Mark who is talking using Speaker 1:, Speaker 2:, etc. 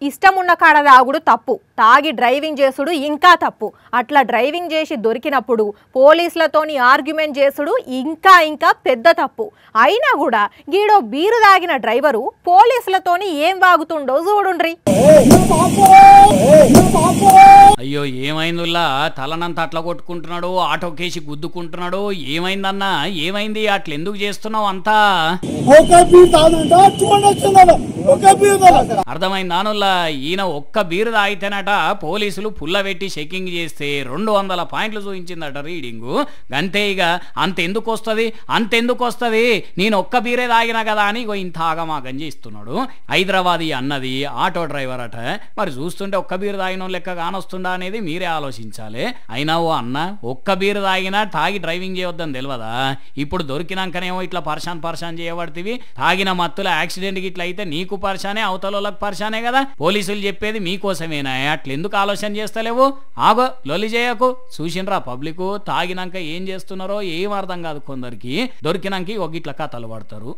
Speaker 1: ఇష్టమున్న కాడ తాగుడు తప్పు, తాగి డ్రైవింగ్ చేసుడు ఇంకా తప్పు. అట్లా డ్రైవింగ్ చేసి దొరికినప్పుడు పోలీసులతోని ఆర్గ్యుమెంట్ చేసుడు ఇంకా ఇంకా పెద్ద తప్పు. అయినా కూడా గీడో బీరు తాగిన డ్రైవరు పోలీసులతోని ఏం వాగుతుండో చూడుండ్రి.
Speaker 2: అయ్యో ఏమైందిలా, తలనంత అట్లా కొట్టుకుంటున్నాడు, ఆటో కేసి గుద్దుకుంటున్నాడు. ఏమైందన్నా, ఏమైంది? అట్లా ఎందుకు చేస్తున్నావు అంతా? అర్థమైందానుల్లా, ఈయన ఒక్క బీరు తాగితేనట పోలీసులు పుల్ల పెట్టి చెకింగ్ చేస్తే 200 పాయింట్లు చూపించిందట రీడింగు. గంతే. ఇక అంతెందుకు వస్తుంది, నేను ఒక్క బీరే తాగినా కదా అని ఇంత ఆగమాగం చేస్తున్నాడు. హైదరాబాద్ అన్నది ఆటో డ్రైవర్ అట. మరి చూస్తుంటే ఒక్క బీరు తాగిన లెక్క కానొస్తుందా అనేది మీరే ఆలోచించాలి. అయినా ఓ అన్న, ఒక్క బీరు తాగినా తాగి డ్రైవింగ్ చేయొద్దని తెలియదా? ఇప్పుడు దొరికినాకనేమో ఇట్లా పర్షాన్ చేయబడుతుంది. తాగిన మత్తుల యాక్సిడెంట్ గిట్లా అయితే నీకు పర్షానే, అవతలకి పర్షానే కదా. పోలీసులు చెప్పేది మీకోసమేనా? అట్లెందుకు ఆలోచన చేస్తలేవు? ఆగో, లొలి చేయకు. చూసిండ్రా పబ్లిక్ తాగినాక ఏం చేస్తున్నారో ఏం అర్థం కాదు కొందరికి. దొరికినాక ఒక ఇట్లా కథలు పడతారు.